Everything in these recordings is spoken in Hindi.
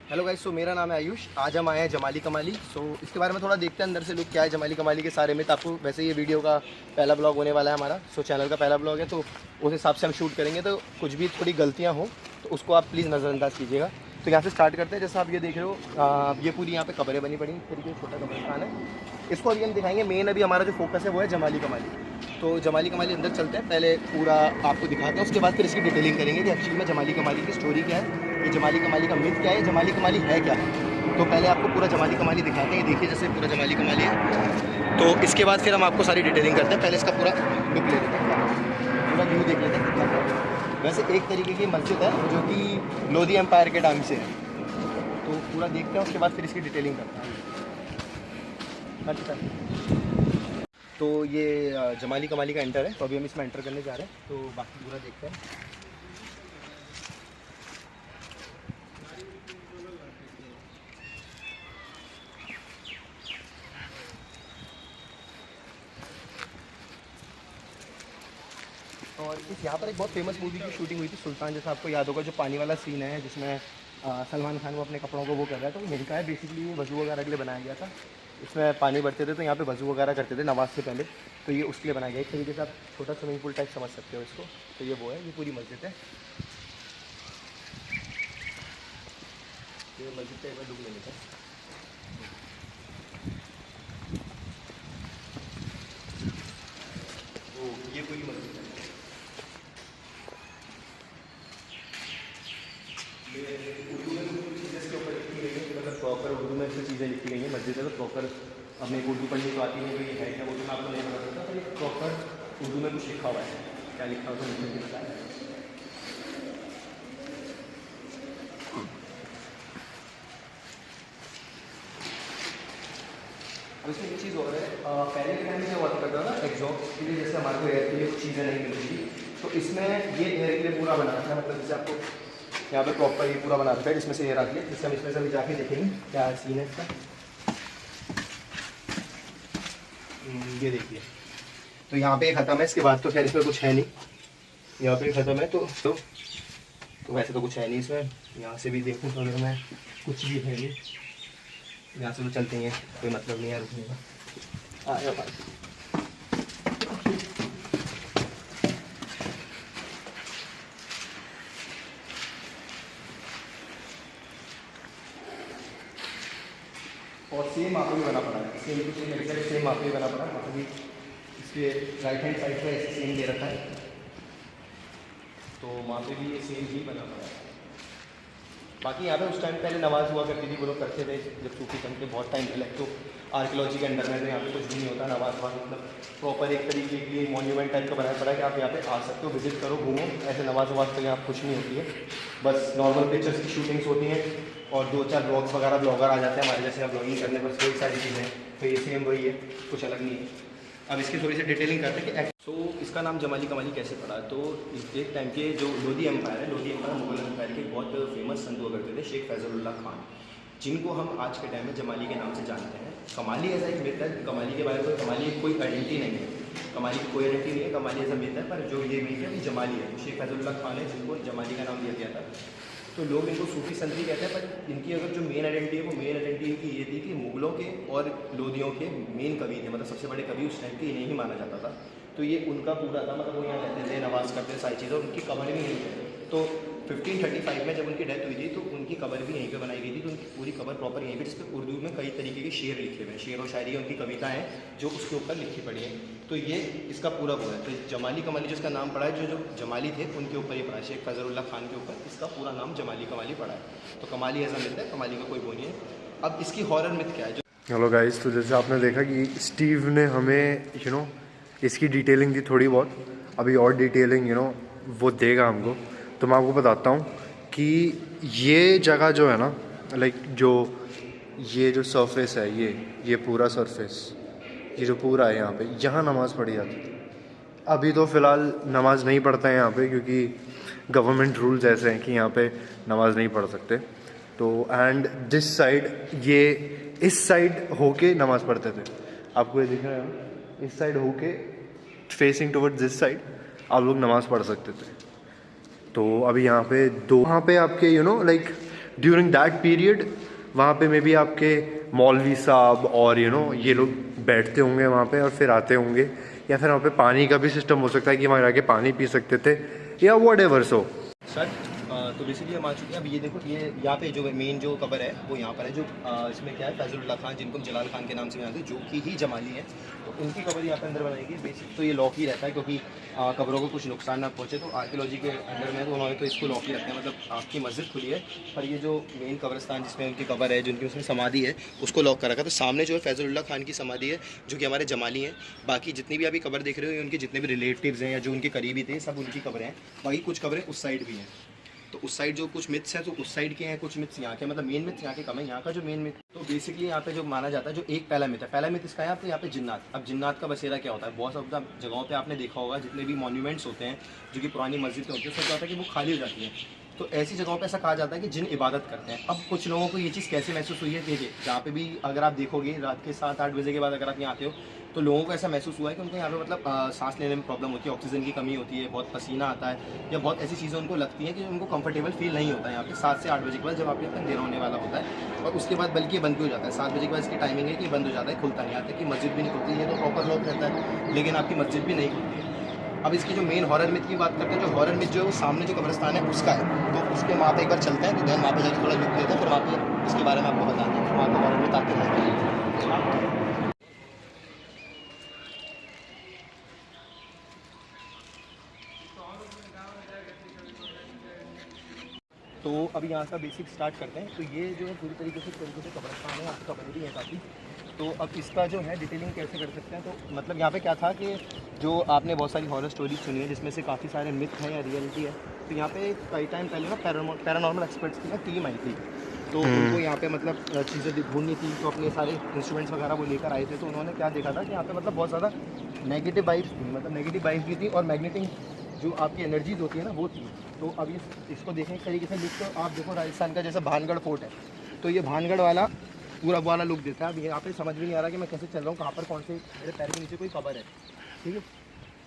हेलो गाइस, सो मेरा नाम है आयुष। आज हम आए हैं जमाली कमाली। सो इसके बारे में थोड़ा देखते हैं अंदर से लुक क्या है जमाली कमाली के सारे में। तो आपको वैसे ये वीडियो का पहला ब्लॉग होने वाला है हमारा। सो चैनल का पहला ब्लॉग है तो उस हिसाब से हम शूट करेंगे। तो कुछ भी थोड़ी गलतियाँ हो तो उसको आप प्लीज़ नज़रअंदाज कीजिएगा। तो यहाँ से स्टार्ट करते हैं। जैसा आप ये देख रहे हो, ये पूरी यहाँ पे कब्रें बनी पड़ी, इस तरीके से छोटा कब्रिस्तान है। इसको अभी हम दिखाएंगे। मेन अभी हमारा जो फोकस है वो है जमाली कमाली। तो जमाली कमाली अंदर चलते हैं, पहले पूरा आपको दिखाते हैं, उसके बाद फिर इसकी डिटेलिंग करेंगे कि एक्चुअली में जमाली कमाली की स्टोरी क्या है, ये जमाली कमाली का मिथ क्या है, जमाली कमाली है क्या है। तो पहले आपको पूरा जमाली कमाली दिखाते हैं। देखिए जैसे पूरा जमाली कमाली है, तो इसके बाद फिर हम आपको सारी डिटेलिंग करते हैं। पहले इसका पूरा लुक ले लेते हैं, पूरा व्यू देख लेते हैं कितना है। वैसे एक तरीके की मस्जिद है जो कि लोधी एम्पायर के टाइम से है। तो पूरा देखते हैं, उसके बाद फिर इसकी डिटेलिंग करते हैं। तो ये जमाली कमाली का एंटर है, तो अभी हम इसमें एंटर करने जा रहे हैं। तो बाकी पूरा देखते हैं। और इस यहाँ पर एक बहुत फेमस मूवी की शूटिंग हुई थी, सुल्तान। जैसा आपको याद होगा, जो पानी वाला सीन है जिसमें सलमान खान वो अपने कपड़ों को वो कर रहा है। तो मिल का है बेसिकली, ये वज़ू वगैरह के लिए बनाया गया था। इसमें पानी भरते थे तो यहाँ पे वज़ू वगैरह करते थे नमाज से पहले। तो ये उसके लिए बनाया गया। एक तरीके से आप छोटा स्विमिंग पूल टाइप समझ सकते हो इसको। तो ये वो है, ये पूरी मस्जिद है। ये मस्जिद का एक बार डूब ले लेते हैं। तो ये पूरी मस्जिद है। उर्दू में कुछ चीज़ें इसके ऊपर लिखी गई है, मतलब प्रॉपर उर्दू में ऐसी चीज़ें लिखी गई हैं। मस्जिद है तो प्रॉपर, अब मेरे को उर्दू पढ़नी तो आती नहीं, तो ये है क्या वो तो मैं आपको नहीं बता सकता, पर ये प्रॉपर उर्दू में कुछ लिखा हुआ है। क्या लिखा हुआ है मुझे नहीं पता है। अब इसमें एक चीज़ और है, पहले के टाइम में क्या हुआ करता था ना, एग्जॉस्ट के लिए जैसे हमारे को एयर के लिए कुछ चीज़ें नहीं मिलती थी, तो इसमें ये एयर के लिए पूरा बना रखा है। मतलब जैसे आपको यहाँ पे प्रॉपर ये पूरा बना रखा है जिसमें से एयर आती है। जिससे हम इसमें से अभी जाके देखेंगे क्या सीन है इसका। ये देखिए, तो यहाँ पे ख़त्म है। इसके बाद तो खैर इसमें कुछ है नहीं, यहाँ पे ख़त्म है। तो वैसे तो कुछ है नहीं इसमें। यहाँ से भी देखूँ तो अगर मैं, कुछ भी है नहीं। यहाँ से तो चलते हैं, कोई मतलब नहीं है रुकने का। आया बात। और सेम आपको भी बना पड़ा है, same to same exact same आपको भी बना पड़ा है। अभी इसके राइट हैंड साइड पर ऐसे सेम दे रखा है, तो वहाँ पे भी ये सेम ही बना पड़ा है। बाकी यहाँ पे उस टाइम पहले नमाज़ हुआ करती थी, वो लोग करते थे जब सूफी संत के बहुत टाइम पहले। तो आर्कियोलॉजी के अंडर में तो यहाँ पे कुछ भी नहीं होता नमाज वमाज, मतलब प्रॉपर एक तरीके के लिए मॉन्यूमेंट टाइप का बनाया पड़ा है कि आप यहाँ पे आ सकते हो, विजिट करो, घूमो। ऐसे नमाज वमाज के लिए आप कुछ नहीं होती है, बस नॉर्मल पिक्चर्स की शूटिंग्स होती हैं और 2-4 ब्लॉग्स वगैरह ब्लॉगर आ जाते हैं हमारे जैसे, ब्लॉगिंग करने पर वही सारी चीज़ें हैं। तो ये सेम वही है, कुछ अलग नहीं है। अब इसकी थोड़ी सी डिटेलिंग करते हैं कि सो इसका नाम जमाली कमाली कैसे पड़ा। तो एक टाइम के जो लोधी एम्पायर है, लोधी एम्पायर मुगल एम्पायर के बहुत फेमस संत हुआ करते थे, शेख फैज़लुल्लाह खान, जिनको हम आज के टाइम में जमाली के नाम से जानते हैं। कमाली ऐसा एक मिथ है, कमाली के बारे में कमाली कोई आइडेंटिटी नहीं है, कमाली की कोई आइडेंटिटी नहीं है, कमाली ऐसा मिथ है। पर जो ये मिथ है वो जमाली है, शेख फैज़लुल्लाह खान है जिनको जमाली का नाम दिया गया था। तो लोग इनको सूफी संत भी कहते हैं, पर इनकी अगर जो मेन आइडेंटिटी है वो मेन आइडेंटिटी इनकी ये थी कि मुगलों के और लोधियों के मेन कवि थे, मतलब सबसे बड़े कवि उस टाइम के इन्हें ही माना जाता था। तो ये उनका पूरा था, मतलब वो यहाँ रहते थे, नमाज़ करते थे, सारी चीज़ें, और उनकी कब्र भी यहीं पे। तो 1535 में जब उनकी डेथ हुई थी तो उनकी कब्र भी यहीं पे बनाई गई थी। तो उनकी पूरी कब्र प्रॉपर यहीं पे, जिस पर उर्दू में कई तरीके के शेर लिखे हुए हैं, शेर और शायरी उनकी कविताएँ जो उसके ऊपर लिखी पड़ी हैं। तो ये इसका पूरा वो है। तो जमाली कमाली जिसका नाम पड़ा है, जो जमाली थे उनके ऊपर ये पड़ा है, शेख फैज़लुल्लाह खान के ऊपर इसका पूरा नाम जमाली कमाली पड़ा है। तो कमाली ऐसा मिलता है, कमाली का कोई वो नहीं है। अब इसकी हॉरर मिथ क्या है जो, हेलो गाइस, तो जैसे आपने देखा कि स्टीव ने हमें इसकी डिटेलिंग दी थोड़ी बहुत। अभी और डिटेलिंग वो देगा हमको। तो मैं आपको बताता हूँ कि ये जगह जो है ना, लाइक ये जो सरफेस है, ये पूरा सरफेस, ये जो पूरा है यहाँ पे, यहाँ नमाज़ पढ़ी जाती थी। अभी तो फ़िलहाल नमाज़ नहीं पढ़ते हैं यहाँ पे, क्योंकि गवर्नमेंट रूल्स ऐसे हैं कि यहाँ पे नमाज़ नहीं पढ़ सकते। तो एंड दिस साइड, ये इस साइड होके नमाज़ पढ़ते थे। आपको ये दिख रहा है ना, इस साइड होके फेसिंग टुवर्ड्स दिस साइड आप लोग नमाज़ पढ़ सकते थे। तो अभी यहाँ पे आपके लाइक ड्यूरिंग दैट पीरियड वहाँ पे मे बी आपके मौलवी साहब और ये लोग बैठते होंगे वहाँ पे और फिर आते होंगे, या फिर वहाँ पे पानी का भी सिस्टम हो सकता है कि वहाँ जाके पानी पी सकते थे या व्हाटएवर सो। सर तो बेसिकली हम आ चुके हैं। अब ये देखो, ये यहाँ पे जो मेन जो कबर है वो यहाँ पर है, जो इसमें क्या है, फैजुल्लाह खान जिनको हम जलाल खान के नाम से जानते हैं, जो कि ही जमाली है, तो उनकी कबर यहाँ पे अंदर बनाई गई। बेसिक तो ये लॉक ही रहता है क्योंकि कब्रों को कुछ नुकसान ना पहुँचे, तो आर्कियोलॉजी के अंडर में तो उन्होंने तो इसको लॉक ही रखा है। मतलब आपकी मस्जिद खुली है पर ये जो मेन कब्रस्तान जिसमें उनकी कबर है, जिनकी उसमें समाधि है, उसको लॉक कर रखा। तो सामने जो है फैजुल्लाह खान की समाधि है जो कि हमारे जमाली हैं। बाकी जितनी भी अभी कबर देख रहे हो उनके जितने भी रिलेटिव्स हैं या जो उनके करीबी थे सब उनकी कब्रें हैं। बाकी कुछ कब्रें उस साइड भी हैं, तो उस साइड जो कुछ मिथ्स हैं तो उस साइड के हैं, कुछ मिथ्स यहाँ के, मतलब मेन मिथ्स यहाँ के कम है। यहाँ का जो मेन मिथ तो बेसिकली यहाँ पे जो माना जाता है, जो एक पहला मिथ है, पहला मिथ इसका है आपको यहाँ पे जिन्नात। अब जिन्नात का बसेरा क्या होता है, बहुत सब जगहों पे आपने देखा होगा जितने भी मॉन्यूमेंट्स होते हैं जो कि पुरानी मस्जिद होती है, उसमें क्या होता है कि वो खाली हो जाती है। तो ऐसी जगहों पे ऐसा कहा जाता है कि जिन इबादत करते हैं। अब कुछ लोगों को ये चीज़ कैसे महसूस हुई है, देखिए जहाँ पे भी अगर आप देखोगे रात के 7-8 बजे के बाद अगर आप यहाँ आते हो तो लोगों को ऐसा महसूस हुआ है कि उनको यहाँ पे मतलब सांस लेने में प्रॉब्लम होती है, ऑक्सीजन की कमी होती है, बहुत पसीना आता है या बहुत ऐसी चीज़ें उनको लगती हैं कि उनको कंफर्टेबल फील नहीं होता है यहाँ पे 7 से 8 बजे के बाद, जब आपके यहाँ अंधेरा होने वाला होता है। और उसके बाद बल्कि ये बंद भी हो जाता है 7 बजे के बाद, इसकी टाइमिंग है कि बंद हो जाता है, खुलता नहीं आता कि मस्जिद भी नहीं खुलती है, तो प्रॉपर लॉक रहता है, लेकिन आपकी मस्जिद भी नहीं खुलती है। अब इसकी जो मेन हॉरर मिथ की बात करते हैं, जो हॉरर मिथ जो है वो सामने जो कब्रिस्तान है उसका है, तो उसके वहाँ पे एक बार चलते हैं, तो देन वहाँ पे जाकर थोड़ा लुक देते हैं, फिर वहाँ पे इसके बारे में आपको बताते हैं वहाँ पे हॉरर मिथ आते हैं। तो अभी यहाँ का बेसिक स्टार्ट करते हैं। तो ये जो है पूरी तरीके से कब्रिस्तान है, आपकी कब्र भी है काफ़ी। तो अब इसका जो है डिटेलिंग कैसे कर सकते हैं, तो मतलब यहाँ पे क्या था कि जो आपने बहुत सारी हॉरर स्टोरीज सुनी है जिसमें से काफ़ी सारे मिथ हैं या रियलिटी है। तो यहाँ पे कई टाइम पहले ना पैरानॉर्मल एक्सपर्ट्स की ना टीम आई थी, तो उनको यहाँ पे मतलब चीज़ें ढूंढनी थी, तो अपने सारे इंस्ट्रूमेंट्स वगैरह वो लेकर आए थे। तो उन्होंने क्या देखा था कि यहाँ पे मतलब बहुत ज़्यादा नेगेटिव वाइब्स थी, मतलब नेगेटिव वाइब्स भी थी और मैग्नेटिक जो आपकी एनर्जीज होती है ना वो थी। तो अब इसको देखें एक तरीके से लुक, तो आप देखो राजस्थान का जैसे भानगढ़ फोर्ट है, तो ये भानगढ़ वाला पूरा वाला लुक देता है। अब यहाँ पे समझ में नहीं आ रहा कि मैं कैसे चल रहा हूँ, कहाँ पर कौन से मेरे पैर के नीचे कोई कबर है, ठीक है।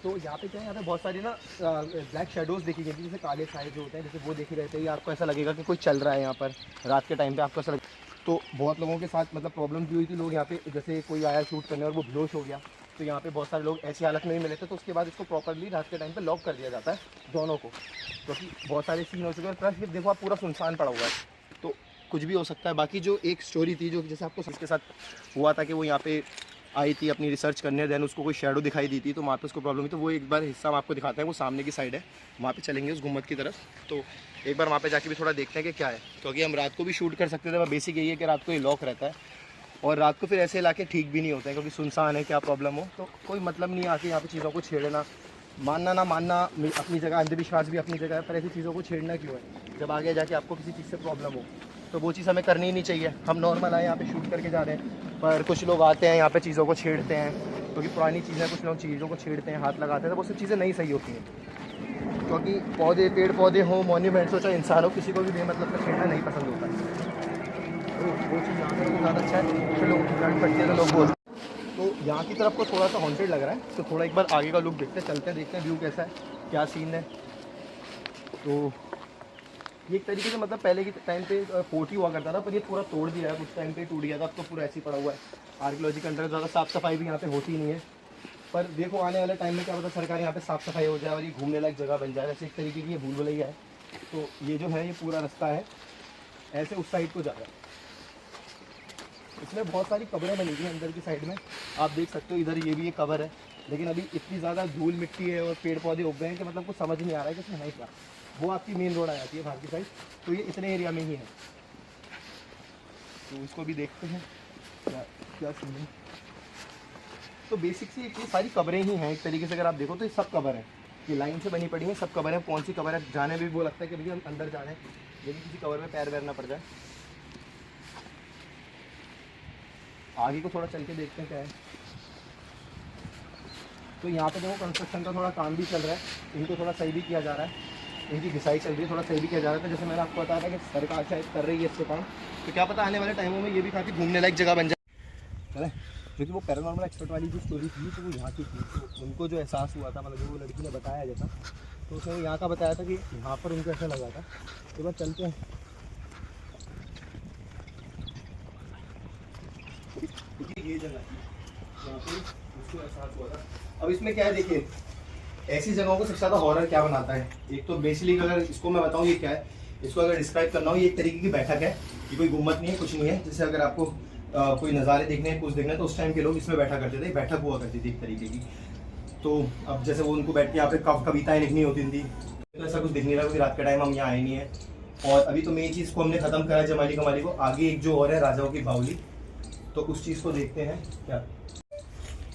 तो यहाँ पे क्या है, यहाँ पे बहुत सारी ना ब्लैक शेडोज़ देखी गई थी, जैसे काले साए जो होते हैं, जैसे वो देखे रहते हैं, आपको ऐसा लगेगा कि कोई चल रहा है यहाँ पर रात के टाइम पे, आपको ऐसा तो बहुत लोगों के साथ मतलब प्रॉब्लम भी हुई थी। लोग यहाँ पे जैसे कोई आया शूट करने और वो बेहोश हो गया, तो यहाँ पे बहुत सारे लोग ऐसी हालत में भी मिले थे। तो उसके बाद इसको प्रॉपरली रात के टाइम पे लॉक कर दिया जाता है दोनों को, क्योंकि बहुत सारे सीन हो चुके हैं। प्लस फिर देखो आप पूरा सुनसान पड़ा हुआ है, तो कुछ भी हो सकता है। बाकी जो एक स्टोरी थी जो जैसे आपको इसके साथ हुआ था कि वो यहाँ पे आई थी अपनी रिसर्च करने, देन उसको कोई शेडो दिखाई दी थी, तो वहाँ पे उसको प्रॉब्लम हुई। तो वो एक बार हिस्सा हम आपको दिखाते हैं, वो सामने की साइड है, वहाँ पे चलेंगे उस गुम्मत की तरफ। तो एक बार वहाँ पे जाके भी थोड़ा देखते हैं कि क्या है, क्योंकि हम रात को भी शूट कर सकते थे, पर बेसिक यही है कि रात को ये लॉक रहता है और रात को फिर ऐसे इलाके ठीक भी नहीं होते हैं, क्योंकि सुनसान है, क्या प्रॉब्लम हो तो कोई मतलब नहीं आती यहाँ पे चीज़ों को छेड़ना। मानना ना मानना अपनी जगह, अंधविश्वास भी अपनी जगह है, पर ऐसी चीज़ों को छेड़ना क्यों है जब आगे जाके आपको किसी चीज़ से प्रॉब्लम हो, तो वो चीज़ हमें करनी ही नहीं चाहिए। हम नॉर्मल आए यहाँ पे शूट करके जा रहे हैं, पर कुछ लोग आते हैं यहाँ पे चीज़ों को छेड़ते हैं, क्योंकि पुरानी चीज़ें कुछ लोग चीज़ों को छेड़ते हैं, हाथ लगाते हैं, तो वो सब चीज़ें नहीं सही होती हैं। क्योंकि पौधे पेड़ पौधे हों, मॉन्यूमेंट्स हो, चाहे इंसान हो, किसी को भी बेमतलब का छेड़ना नहीं पसंद होता है। तो वो चीज़ यहाँ पर ज़्यादा अच्छा है, फिर लोग लड़ पड़ते हैं तो लोग बोलते हैं। तो यहाँ की तरफ को थोड़ा सा हॉन्टेड लग रहा है, तो थोड़ा एक बार आगे का लुक देखते हैं, चलते हैं, देखते हैं व्यू कैसा है, क्या सीन है। तो ये एक तरीके से मतलब पहले के टाइम पे फोर्ट ही हुआ करता था, पर ये पूरा तोड़ दिया है, कुछ टाइम पे टूट गया था, अब तो पूरा ऐसे ही पड़ा हुआ है। आर्कियोलॉजी के अंदर ज़्यादा साफ़ सफाई भी यहाँ पे होती नहीं है, पर देखो आने वाले टाइम में क्या पता सरकार यहाँ पे साफ़ सफाई हो जाए और ये घूमने लायक जगह बन जाए। वैसे एक तरीके की ये भूल भुलैया है। तो ये जो है ये पूरा रास्ता है ऐसे उस साइड को जा रहा है, इसमें बहुत सारी कब्रें बनी हुई हैं अंदर की साइड में, आप देख सकते हो। इधर ये भी एक कब्र है, लेकिन अभी इतनी ज़्यादा धूल मिट्टी है और पेड़ पौधे उग गए हैं कि मतलब कुछ समझ नहीं आ रहा है कि इसमें है क्या। वो आपकी मेन रोड आ जाती है बाहर की साइड, तो ये इतने एरिया में ही है। तो इसको भी देखते हैं क्या क्या सीन है। तो बेसिक सी ये सारी कब्रें ही हैं एक तरीके से, अगर आप देखो तो ये सब कब्र हैं, ये लाइन से बनी पड़ी हैं, सब कब्र हैं। कौन सी कब्र है जाने भी वो लगता है कि भैया हम अंदर जा रहे हैं, लेकिन किसी कब्र में पैर वैर ना पड़ जाए। आगे को थोड़ा चल के देखते हैं क्या है। तो यहाँ पे देखो कंस्ट्रक्शन का थोड़ा काम भी चल रहा है, इनको थोड़ा सही भी किया जा रहा है, इनकी घिसाई चल रही है, थोड़ा सही भी किया जा रहा है। तो जैसे मैंने आपको बताया था कि सरकार शायद कर रही है इससे काम, तो क्या पता आने वाले टाइमों में ये भी काफ़ी घूमने लायक जगह बन जाए। चले, क्योंकि वो पैरानॉर्मल एक्सपर्ट वाली जो स्टोरी थी तो वो यहाँ की थी, तो उनको जो एहसास हुआ था, मतलब जो वो लड़की ने बताया जैसा, तो उसने यहाँ का बताया था कि यहाँ पर उनको ऐसा लगा था। तो बस चलते हैं ये जगह थी यहाँ पे उसको एहसास हुआ था। अब इसमें क्या है देखिए, ऐसी जगहों को सबसे ज़्यादा हॉरर क्या बनाता है, एक तो बेसिकली अगर इसको मैं बताऊँ ये क्या है, इसको अगर डिस्क्राइब करना हो ये एक तरीके की बैठक है, ये कोई गुम्मत नहीं है, कुछ नहीं है। जैसे अगर आपको कोई नज़ारे देखने हैं, कुछ देखना है, तो उस टाइम के लोग इसमें बैठा करते थे, बैठक हुआ करती थी एक तरीके की। तो अब जैसे वो उनको बैठ के यहाँ पे कविताएं लिखनी होती थी, तो ऐसा कुछ दिख नहीं रहा क्योंकि रात के टाइम हम यहाँ आए नहीं है। और अभी तो मेन चीज़ को हमने ख़त्म करा है, जमाली कमाली को। आगे एक जो और है राजाओं की बावली, तो उस चीज़ को देखते हैं क्या।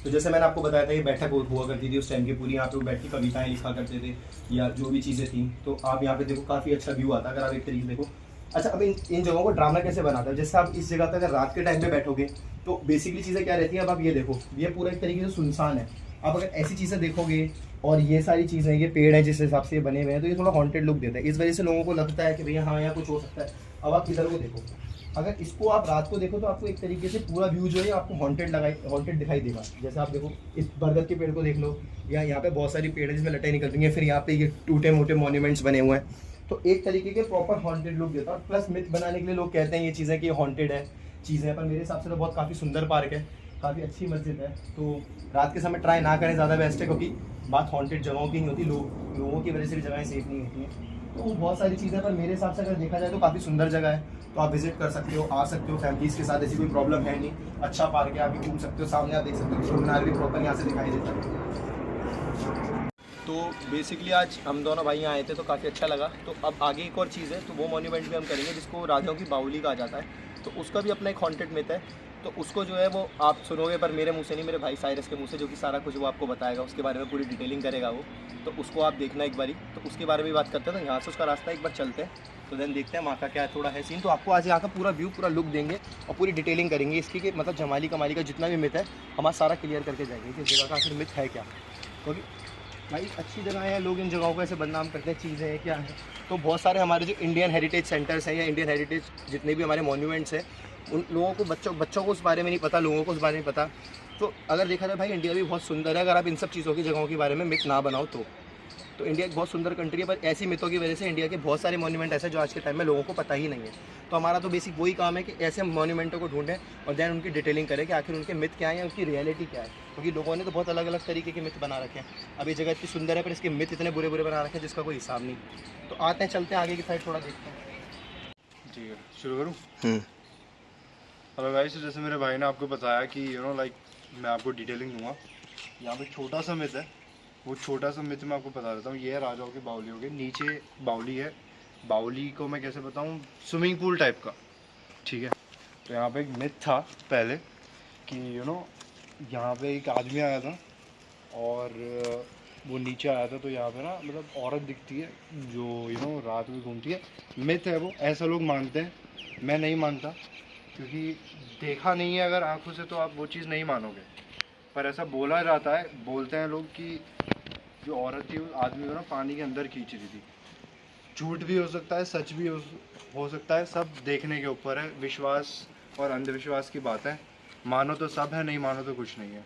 तो जैसे मैंने आपको बताया था ये बैठक हुआ करती थी उस टाइम की पूरी, यहाँ पे वो बैठ के कविताएं लिखा करते थे या जो भी चीज़ें थी। तो आप यहाँ पे देखो काफ़ी अच्छा व्यू आता है अगर आप एक तरीके से देखो। अच्छा, अब इन जगहों को ड्रामा कैसे बनाता है, जैसे आप इस जगह पे अगर रात के टाइम पे बैठोगे तो बेसिकली चीज़ें क्या रहती हैं। अब आप ये देखो, ये पूरा एक तरीके से सुनसान है। आप अगर ऐसी चीज़ें देखोगे और ये सारी चीज़ें, ये पेड़ है जिस हिसाब से ये बने हुए हैं, तो ये थोड़ा हॉन्टेड लुक देता है। इस वजह से लोगों को लगता है कि भैया हाँ यहाँ कुछ हो सकता है। अब आप इधर को देखो, अगर इसको आप रात को देखो तो आपको एक तरीके से पूरा व्यू जो है आपको हॉन्टेड दिखाई देगा। जैसे आप देखो इस बरगद के पेड़ को देख लो, या यहाँ पे बहुत सारी पेड़ है जिसमें लटाई निकलती हैं, फिर यहाँ पे ये टूटे मोटे मॉन्यूमेंट्स बने हुए हैं। तो एक तरीके के प्रॉपर हॉन्टेड लुक देता है। प्लस मिथ बनाने के लिए लोग कहते हैं ये चीज़ें कि हॉन्टेड है चीज़ें, पर मेरे हिसाब से तो बहुत काफ़ी सुंदर पार्क है, काफ़ी अच्छी मस्जिद है। तो रात के समय ट्राई ना करें ज़्यादा बेस्ट है, क्योंकि बात हॉन्टेड जगहों की नहीं होती, लोगों की वजह से भी जगहें सेफ नहीं होती हैं। तो बहुत सारी चीज़ें, पर मेरे हिसाब से अगर देखा जाए तो काफ़ी सुंदर जगह है। तो आप विजिट कर सकते हो, आ सकते हो फैमिलीज़ के साथ, ऐसी कोई प्रॉब्लम है नहीं। अच्छा पार्क है, आप भी घूम सकते हो। सामने आप देख सकते हो कुतुब मीनार भी प्रॉपर यहाँ से दिखाई देता है। तो बेसिकली आज हम दोनों भाई यहाँ आए थे तो काफ़ी अच्छा लगा। तो अब आगे एक और चीज़ है, तो वो मॉन्यूमेंट भी हम करेंगे जिसको राजाओं की बावली कहा जाता है। तो उसका भी अपना एक हॉन्टेड मिथ है, तो उसको जो है वो आप सुनोगे, पर मेरे मुंह से नहीं, मेरे भाई साइरस के मुंह से, जो कि सारा कुछ वो आपको बताएगा, उसके बारे में पूरी डिटेलिंग करेगा वो। तो उसको आप देखना एक बारी, तो उसके बारे में बात करते हैं। तो यहाँ से उसका रास्ता एक बार चलते हैं, तो देन देखते हैं वहाँ का क्या थोड़ा है सीन। तो आपको आज यहाँ का पूरा व्यू, पूरा लुक देंगे और पूरी डिटेलिंग करेंगे इसकी, कि मतलब जमाली कमाली का जितना भी मिथ है हमारा सारा क्लियर करके जाएंगे कि इस जगह का आखिर मिथ है क्या। क्योंकि भाई अच्छी जगह है, लोग इन जगहों को ऐसे बदनाम करते हैं, चीज़ें हैं क्या है। तो बहुत सारे हमारे जो इंडियन हेरिटेज सेंटर्स हैं या इंडियन हेरिटेज जितने भी हमारे मॉन्यूमेंट्स हैं, उन लोगों को बच्चों को उस बारे में नहीं पता, लोगों को उस बारे में पता। तो अगर देखा जाए भाई इंडिया भी बहुत सुंदर है, अगर आप इन सब चीज़ों की जगहों के बारे में मिथ ना बनाओ तो इंडिया एक बहुत सुंदर कंट्री है। पर ऐसी मिथों की वजह से इंडिया के बहुत सारे मॉन्यूमेंट ऐसे जो आज के टाइम में लोगों को पता ही नहीं है। तो हमारा तो बेसिक वही काम है कि ऐसे मॉन्यूमेंटों को ढूंढें और दैन उनकी डिटेलिंग करें कि आखिर उनके मिथ क्या है या उनकी रियलिटी क्या है। क्योंकि लोगों ने तो बहुत अलग अलग तरीके के मिथ बना रखे हैं। अब ये जगह इतनी सुंदर है पर इसके मिथ इतने बुरे बुरे बना रखे हैं जिसका कोई हिसाब नहीं। तो आते हैं, चलते हैं आगे की साइड, थोड़ा देखते हैं। ठीक है, शुरू करूँ? हेलो गाइस, जैसे मेरे भाई ने आपको बताया कि लाइक मैं आपको डिटेलिंग दूंगा। यहाँ पे छोटा सा मिथ है, वो छोटा सा मिथ मैं आपको बता देता हूँ। ये है राजाओं की बावली हो गई, नीचे बावली है। बावली को मैं कैसे बताऊँ, स्विमिंग पूल टाइप का, ठीक है। तो यहाँ पे एक मिथ था पहले कि यहाँ पे एक आदमी आया था और वो नीचे आया था। तो यहाँ पे ना मतलब औरत दिखती है जो रात में घूमती है। मिथ है वो, ऐसा लोग मानते हैं, मैं नहीं मानता, क्योंकि देखा नहीं है अगर आंखों से तो आप वो चीज़ नहीं मानोगे। पर ऐसा बोला जाता है, बोलते हैं लोग कि जो औरत थी उस आदमी को ना पानी के अंदर खींच रही थी। झूठ भी हो सकता है, सच भी हो सकता है, सब देखने के ऊपर है। विश्वास और अंधविश्वास की बात है, मानो तो सब है, नहीं मानो तो कुछ नहीं है।